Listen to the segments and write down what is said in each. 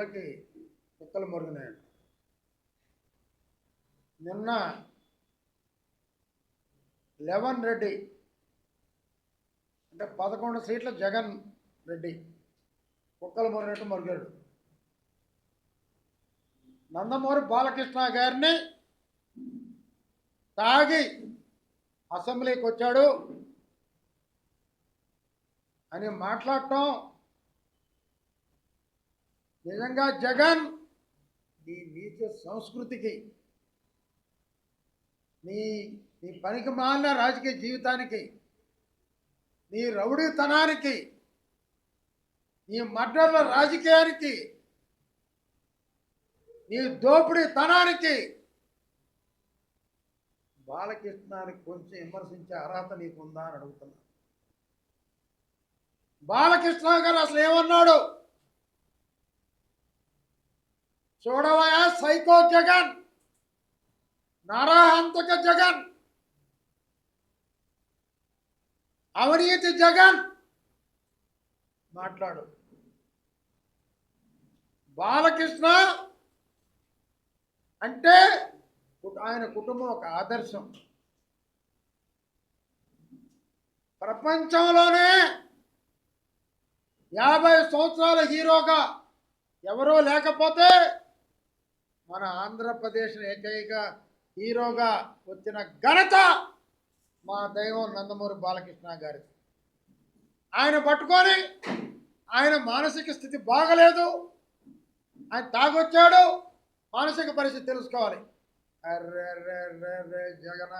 మొత్తానికి కుక్కలు మురిగినాయి. నిన్న 11 రెడ్డి అంటే 11 సీట్ల జగన్ రెడ్డి కుక్కలు మురిగినట్టు మురిగాడు. నందమూరి బాలకృష్ణ గారిని తాగి అసెంబ్లీకి వచ్చాడు అని మాట్లాడటం నిజంగా జగన్ నీ నీచ సంస్కృతికి, నీ నీ పనికి మాలిన రాజకీయ జీవితానికి, నీ రౌడీతనానికి, నీ మర్డర్ల రాజకీయానికి, నీ దోపిడీతనానికి బాలకృష్ణాన్ని కొంచెం విమర్శించే అర్హత నీకుందా అని అడుగుతున్నా. బాలకృష్ణ గారు అసలు ఏమన్నాడు చూడవయా? సైకో జగన్, నరహంతక జగన్, అవినీతి జగన్ మాట్లాడు. బాలకృష్ణ అంటే ఆయన కుటుంబం ఒక ఆదర్శం. ప్రపంచంలోనే 50 సంవత్సరాల హీరోగా ఎవరూ లేకపోతే మన ఆంధ్రప్రదేశ్ ఏకైక హీరోగా వచ్చిన ఘనత మా దైవం నందమూరి బాలకృష్ణ గారిది. ఆయన పట్టుకొని ఆయన మానసిక స్థితి బాగలేదు, ఆయన తాగొచ్చాడు, మానసిక పరిస్థితి తెలుసుకోవాలి. అర్రే జగన,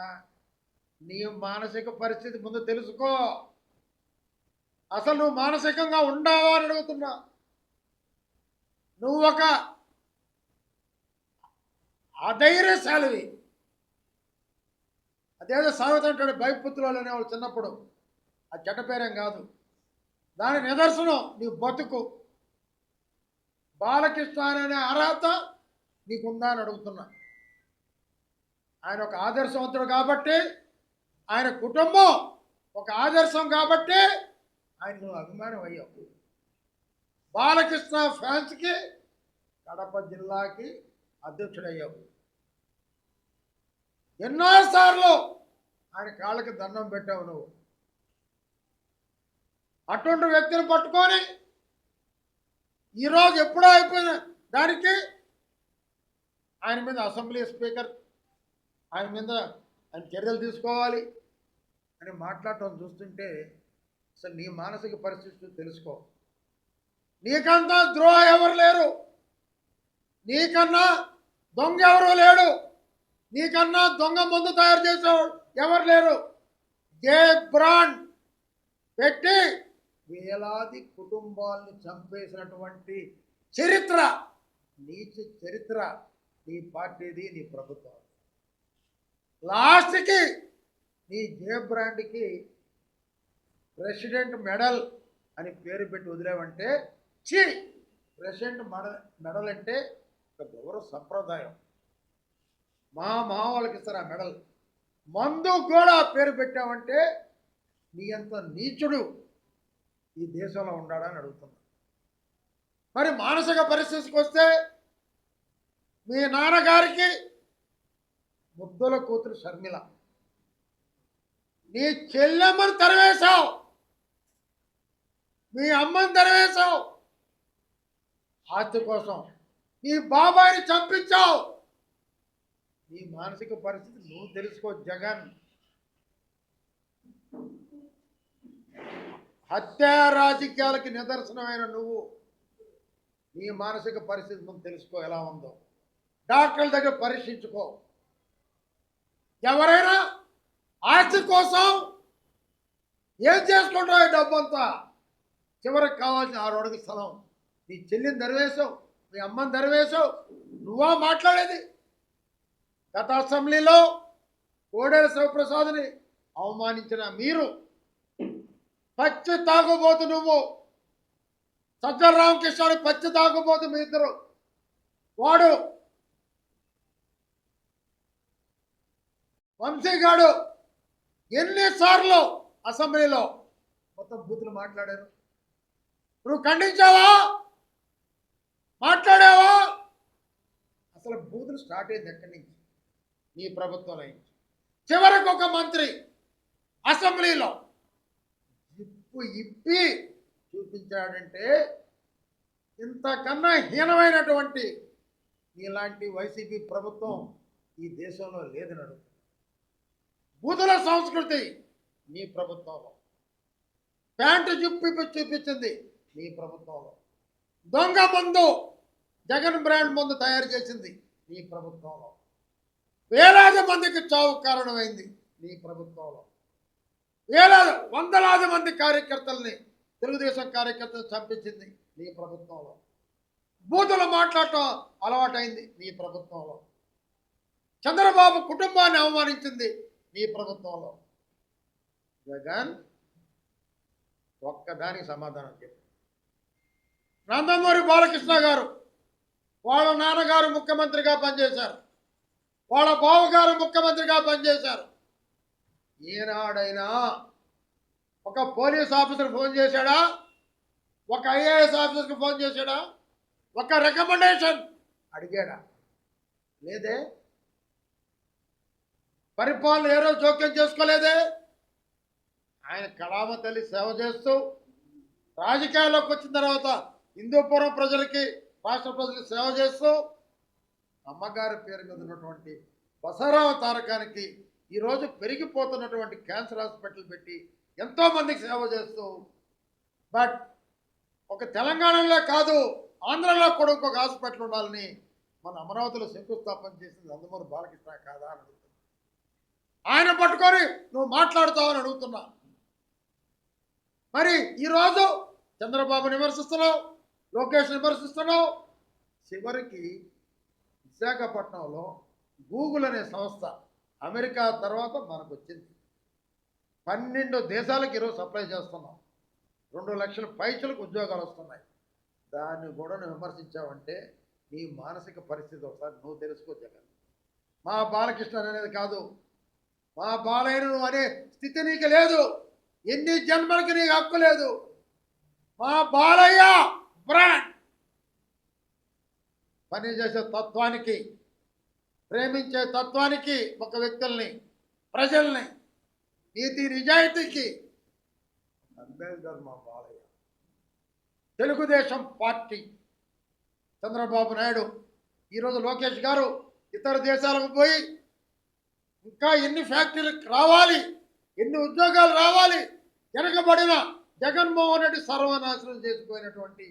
నీ మానసిక పరిస్థితి ముందు తెలుసుకో. అసలు నువ్వు మానసికంగా ఉండావా అని అడుగుతున్నా. నువ్వు ఒక అధైర్యశాలివి. అదేదో సాగుతుంటాడు భయపుత్రులు అనేవాళ్ళు చిన్నప్పుడు, ఆ చెడ్డ పేరేం కాదు, దాని నిదర్శనం నీ బతుకు. బాలకృష్ణ అనే అర్హత నీకుందా అని అడుగుతున్నా. ఆయన ఒక ఆదర్శవంతుడు కాబట్టి, ఆయన కుటుంబం ఒక ఆదర్శం కాబట్టి ఆయన నువ్వు అభిమానం అయ్యావు. బాలకృష్ణ ఫ్యాన్స్కి కడప జిల్లాకి అధ్యక్షుడయ్యావు. ఎన్నోసార్లు ఆయన కాళ్ళకి దండం పెట్టావు నువ్వు. అటువంటి వ్యక్తిని పట్టుకొని ఈరోజు ఎప్పుడో అయిపోయిన దానికి ఆయన మీద అసెంబ్లీ స్పీకర్ ఆయన మీద ఆయన చర్యలు తీసుకోవాలి అని మాట్లాడటం చూస్తుంటే అసలు నీ మానసిక పరిస్థితి తెలుసుకో. నీకంతా ద్రోహ ఎవరు లేరు, నీకన్నా దొంగ ఎవరు లేడు, నీకన్నా దొంగ మందు తయారు చేసేవాడు ఎవరు లేరు. జే బ్రాండ్ పెట్టి వేలాది కుటుంబాలను చంపేసినటువంటి చరిత్ర, నీచ చరిత్ర నీ పార్టీది, నీ ప్రభుత్వం. లాస్ట్కి నీ జే బ్రాండ్కి ప్రెసిడెంట్ మెడల్ అని పేరు పెట్టి వదిలేవంటే ఛీ, ప్రెసిడెంట్ మెడల్ అంటే ఒక గౌరవ సంప్రదాయం. మా వాళ్ళకి ఇస్తారు ఆ మెడల్. మందు కూడా పేరు పెట్టామంటే నీ అంత నీచుడు ఈ దేశంలో ఉండాలని అడుగుతున్నా. మరి మానసిక పరిస్థితికి వస్తే మీ నాన్నగారికి ముద్దుల కూతురు షర్మిల, నీ చెల్లెమ్మను తరివేశావు, మీ అమ్మని తరివేశావు ఆస్తి కోసం, నీ బాబాయిని చంపించావు. నీ మానసిక పరిస్థితి నువ్వు తెలుసుకో జగన్. హత్యా రాజకీయాలకి నిదర్శనమైన నువ్వు నీ మానసిక పరిస్థితి ముందు తెలుసుకో ఎలా ఉందో. డాక్టర్ల దగ్గర పరీక్షించుకో. ఎవరైనా ఆస్తి కోసం ఏం చేసుకుంటావు? ఈ డబ్బంతా చివరికి కావాల్సిన 6 అడుగుల స్థలం నీ చెల్లిని దరివేశావు, మీ అమ్మని దరివేశావు. నువ్వా మాట్లాడేది? గత అసెంబ్లీలో కోడెల శివప్రసాద్ని అవమానించిన మీరు, పచ్చి తాగుబోతు నువ్వు, సజ్జల రామకృష్ణ పచ్చి తాగుబోతు మీ ఇద్దరు. వాడు వంశీగాడు ఎన్నిసార్లు అసెంబ్లీలో మొత్తం బూతులు మాట్లాడారు. నువ్వు ఖండించావా? మాట్లాడావా? అసలు బూతులు స్టార్ట్ అయింది ఎక్కడి నుంచి? నీ ప్రభుత్వంలో నుంచి. చివరికి ఒక మంత్రి అసెంబ్లీలో జిప్పు ఇప్పి చూపించాడంటే ఇంతకన్నా హీనమైనటువంటి ఇలాంటి వైసీపీ ప్రభుత్వం ఈ దేశంలో లేదని అడుగుతుంది. బూతుల సంస్కృతి నీ ప్రభుత్వంలో. ప్యాంటు జిప్పు చూపించింది నీ ప్రభుత్వంలో. దొంగ మందు, జగన్ బ్రాండ్ మందు తయారు చేసింది నీ ప్రభుత్వంలో. వేలాది మందికి చావు కారణమైంది నీ ప్రభుత్వంలో. వందలాది మంది కార్యకర్తల్ని, తెలుగుదేశం కార్యకర్తలు చంపించింది నీ ప్రభుత్వంలో. బూతులు మాట్లాడటం అలవాటైంది నీ ప్రభుత్వంలో. చంద్రబాబు కుటుంబాన్ని అవమానించింది నీ ప్రభుత్వంలో. జగన్ ఒక్కదానికి సమాధానం చెప్పు. నందమూరి బాలకృష్ణ గారు వాళ్ళ నాన్నగారు ముఖ్యమంత్రిగా పనిచేశారు, వాళ్ళ బావగారు ముఖ్యమంత్రిగా పనిచేశారు. ఈనాడైనా ఒక పోలీస్ ఆఫీసర్ ఫోన్ చేశాడా? ఒక ఐఏఎస్ ఆఫీసర్కి ఫోన్ చేశాడా? ఒక రికమెండేషన్ అడిగాడా? లేదే. పరిపాలన ఏ రోజు జోక్యం చేసుకోలేదే. ఆయన కళామ తల్లి సేవ చేస్తూ రాజకీయాల్లోకి వచ్చిన తర్వాత హిందూపురం ప్రజలకి, రాష్ట్ర ప్రజలకి సేవ చేస్తూ అమ్మగారి పేరు మీద ఉన్నటువంటి బసవరామ తారకానికి ఈరోజు పెరిగిపోతున్నటువంటి క్యాన్సర్ హాస్పిటల్ పెట్టి ఎంతోమందికి సేవ చేస్తూ, బట్ ఒక తెలంగాణలో కాదు ఆంధ్రలో కూడా ఇంకొక హాస్పిటల్ ఉండాలని మన అమరావతిలో శంకుస్థాపన చేసింది నందమూరి బాలకృష్ణ కాదా అని అడుగుతున్నా. ఆయన పట్టుకొని నువ్వు మాట్లాడుతావని అడుగుతున్నా. మరి ఈరోజు చంద్రబాబు విమర్శిస్తున్నావు, లోకేష్ విమర్శిస్తున్నావు. చివరికి విశాఖపట్నంలో గూగుల్ అనే సంస్థ అమెరికా తర్వాత మనకు వచ్చింది. 12 దేశాలకు ఈరోజు సప్లై చేస్తున్నాం. 2 లక్షల పైచలకు ఉద్యోగాలు వస్తున్నాయి. దాన్ని కూడా నువ్వు విమర్శించావంటే నీ మానసిక పరిస్థితి ఒకసారి నువ్వు తెలుసుకో జగన్. మా బాలకృష్ణ అనేది కాదు, మా బాలయ్య నువ్వు అనే స్థితి నీకు లేదు. ఎన్ని జన్మలకి నీకు హక్కు లేదు. మా బాలయ్య బ్రాండ్ పనిచేసే తత్వానికి, ప్రేమించే తత్వానికి, ఒక వ్యక్తుల్ని, ప్రజల్ని, నీతి నిజాయితీకి అంబేద్కర్ మా బాలయ్య. తెలుగుదేశం పార్టీ చంద్రబాబు నాయుడు, ఈరోజు లోకేష్ గారు ఇతర దేశాలకు పోయి ఇంకా ఎన్ని ఫ్యాక్టరీలకు రావాలి, ఎన్ని ఉద్యోగాలు రావాలి, వెనకబడిన జగన్మోహన్ రెడ్డి సర్వనాశనం చేసిపోయినటువంటి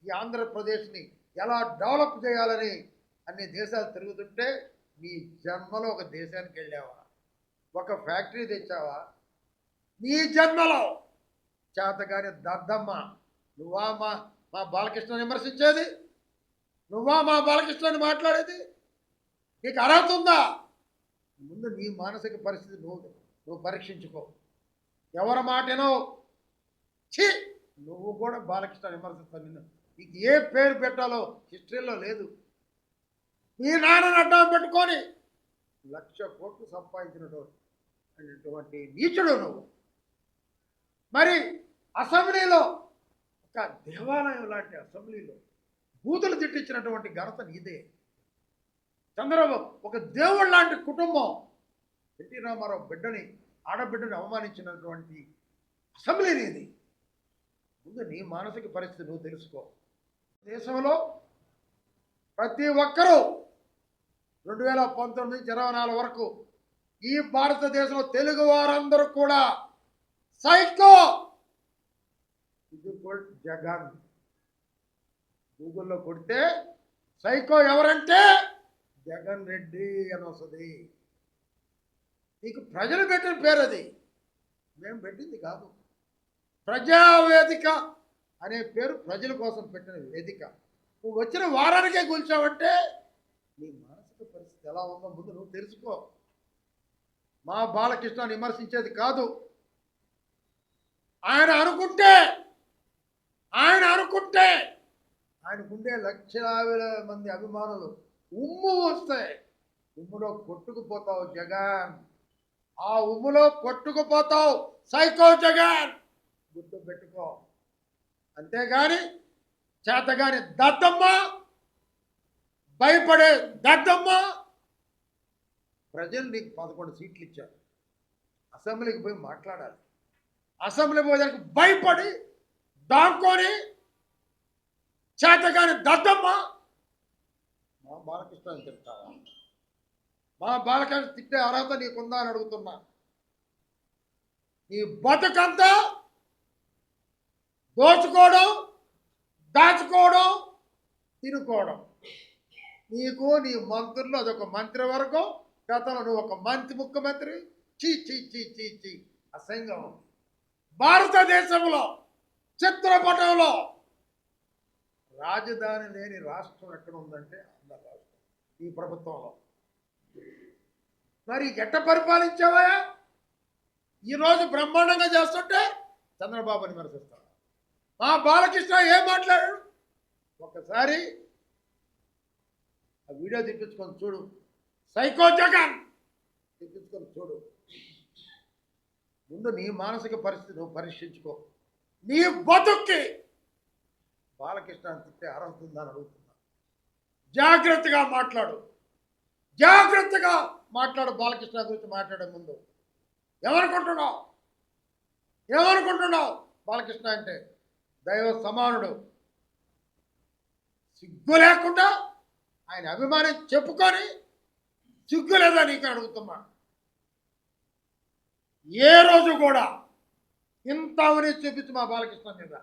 ఈ ఆంధ్రప్రదేశ్ని ఎలా డెవలప్ చేయాలని అన్ని దేశాలు తిరుగుతుంటే నీ జన్మలో ఒక దేశానికి వెళ్ళావా? ఒక ఫ్యాక్టరీ తెచ్చావా? నీ జన్మలో చేతగాని దద్దమ్మ. నువ్వా మా బాలకృష్ణని విమర్శించేది? నువ్వా మా బాలకృష్ణని మాట్లాడేది? నీకు అర్హత ఉందా? ముందు నీ మానసిక పరిస్థితి నువ్వు పరీక్షించుకో. ఎవరి మాటనో ఛీ, నువ్వు కూడా బాలకృష్ణ విమర్శిస్తావు. నిన్ను నీకు ఏ పేరు పెట్టాలో హిస్టరీలో లేదు. మీ నాన్నని అడ్డం పెట్టుకొని 1,00,000 కోట్లు సంపాదించినటువంటి నీచుడు నువ్వు. మరి అసెంబ్లీలో, ఒక దేవాలయం లాంటి అసెంబ్లీలో బూతులు తిట్టించినటువంటి ఘనత నీదే. చంద్రబాబు ఒక దేవుడు లాంటి కుటుంబం, ఎన్టీ రామారావు ఆడబిడ్డని అవమానించినటువంటి అసెంబ్లీ నీది. ముందు నీ మానసిక పరిస్థితి నువ్వు తెలుసుకో. దేశంలో ప్రతి ఒక్కరూ 2019 నుంచి 24 వరకు ఈ భారతదేశంలో తెలుగు వారందరూ కూడా సైకో జగన్. గూగుల్లో కొడితే సైకో ఎవరంటే జగన్ రెడ్డి అని వస్తుంది. నీకు ప్రజలు పెట్టిన పేరు అది, మేము పెట్టింది కాదు. ప్రజావేదిక అనే పేరు ప్రజల కోసం పెట్టిన వేదిక. నువ్వు వచ్చిన వారానికే కూల్చావంటే నీ మానసిక పరిస్థితి ఎలా ఉందో ముందు నువ్వు తెలుసుకో. మా బాలకృష్ణ విమర్శించేది కాదు. ఆయన అనుకుంటే ఆయనకుండే లక్షల మంది అభిమానులు ఉమ్ము వస్తాయి. ఉమ్ములో కొట్టుకుపోతావు జగన్. ఆ ఉమ్ములో కొట్టుకుపోతావు సైకో జగన్. గుర్తు పెట్టుకో. అంతేగాని చేతగాని దద్దమ్మ భయపడే దద్దమ్మ. ప్రజలు నీకు 11 సీట్లు ఇచ్చారు, అసెంబ్లీకి పోయి మాట్లాడాలి. అసెంబ్లీ పోయేదానికి భయపడి దాక్కొని చేతగాని దద్దమ్మ. మా బాలకృష్ణ తింటావా? మా బాలకృష్ణ తిట్టే అర్హత నీకుందా అని అడుగుతున్నా. నీ బతుకంతా దోచుకోవడం, దాచుకోవడం, తినుకోవడం. నీకు నీ మంత్రులు అదొక మంత్రివర్గం. గతంలో నువ్వు ఒక ముఖ్యమంత్రి. చీ చీ చీ చీ చీ అసహ్యంగా ఉంది. భారతదేశంలో చిత్రపటంలో రాజధాని లేని రాష్ట్రం ఎక్కడ ఉందంటే ఆంధ్ర రాష్ట్రం, ఈ ప్రభుత్వంలో. మరి ఎట్ట పరిపాలించావా? ఈరోజు బ్రహ్మాండంగా చేస్తుంటే చంద్రబాబుని విమర్శిస్తాడు. మా బాలకృష్ణ ఏం మాట్లాడాడు? ఒకసారి ఆ వీడియో తెప్పించుకొని చూడు. సైకో జగన్ తెప్పించుకొని చూడు. ముందు నీ మానసిక పరిస్థితి నువ్వు పరీక్షించుకో. నీ బతుక్కి బాలకృష్ణ తిట్టే అర్హత ఉందని అడుగుతున్నా. జాగ్రత్తగా మాట్లాడు, జాగ్రత్తగా మాట్లాడు. బాలకృష్ణ గురించి మాట్లాడే ముందు ఏమనుకుంటున్నావు? బాలకృష్ణ అంటే దైవ సమానుడు. సిగ్గు లేకుండా ఆయన అభిమాని చెప్పుకొని సిగ్గు లేదా నీకు అడుగుతున్నా. ఏ రోజు కూడా ఇంత అవినీతి చూపించు మా బాలకృష్ణ మీద.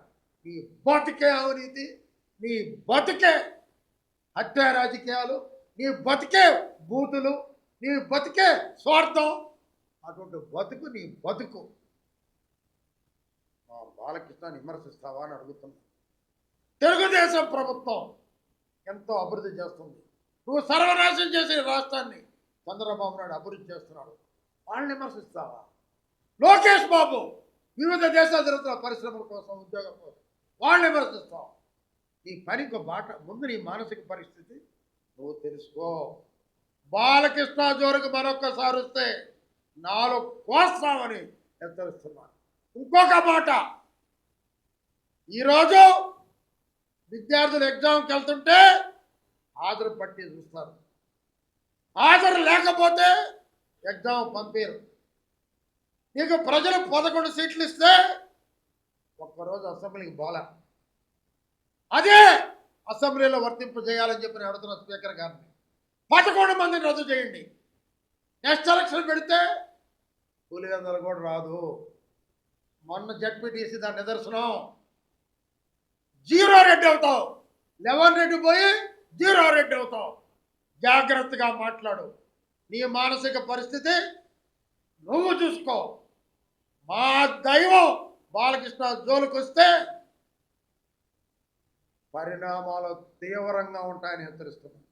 నీ బతికే అవినీతి, నీ బతికే హత్య రాజకీయాలు, నీ బతికే బూతులు, నీ బతికే స్వార్థం. అటువంటి బతుకు నీ బతుకు. మా బాలకృష్ణని విమర్శిస్తావా అని అడుగుతున్నా. తెలుగుదేశం ప్రభుత్వం ఎంతో అభివృద్ధి చేస్తుంది. నువ్వు సర్వనాశనం చేసే రాష్ట్రాన్ని చంద్రబాబు నాయుడు అభివృద్ధి చేస్తున్నాడు. వాళ్ళని విమర్శిస్తావా? లోకేష్ బాబు వివిధ దేశాలు జరుగుతున్న పరిశ్రమల కోసం, ఉద్యోగం కోసం వాళ్ళని విమర్శిస్తావు. నీ పనికి బాట. ముందు నీ మానసిక పరిస్థితి నువ్వు తెలుసుకో. బాలకృష్ణ జోరుకు మరొక్కసారి వస్తే 4 కోస్తామని హెచ్చరిస్తున్నాను. ఇంకొక మాట, ఈరోజు విద్యార్థులు ఎగ్జామ్కి వెళ్తుంటే హాజరు పట్టి చూస్తారు. హాజరు లేకపోతే ఎగ్జామ్ పంపారు. నీకు ప్రజలు 11 సీట్లు ఇస్తే ఒక్కరోజు అసెంబ్లీకి పోలే. అదే అసెంబ్లీలో వర్తింపజేయాలని చెప్పి నేను అడుగుతున్న స్పీకర్ గారిని. 11 మందిని రద్దు చేయండి. నెక్స్ట్ ఎలక్షన్ పెడితే పులివెందులు కూడా రాదు. మొన్న జడ్పీటీసీ దాని నిదర్శనం. 0 రెడ్డి అవుతావు. 11 రెడ్డి పోయి 0 రెడ్డి అవుతావు. జాగ్రత్తగా మాట్లాడు. నీ మానసిక పరిస్థితి నువ్వు చూసుకో. మా దైవం బాలకృష్ణ జోలికి వస్తే పరిణామాలు తీవ్రంగా ఉంటాయని హెచ్చరిస్తున్నాను.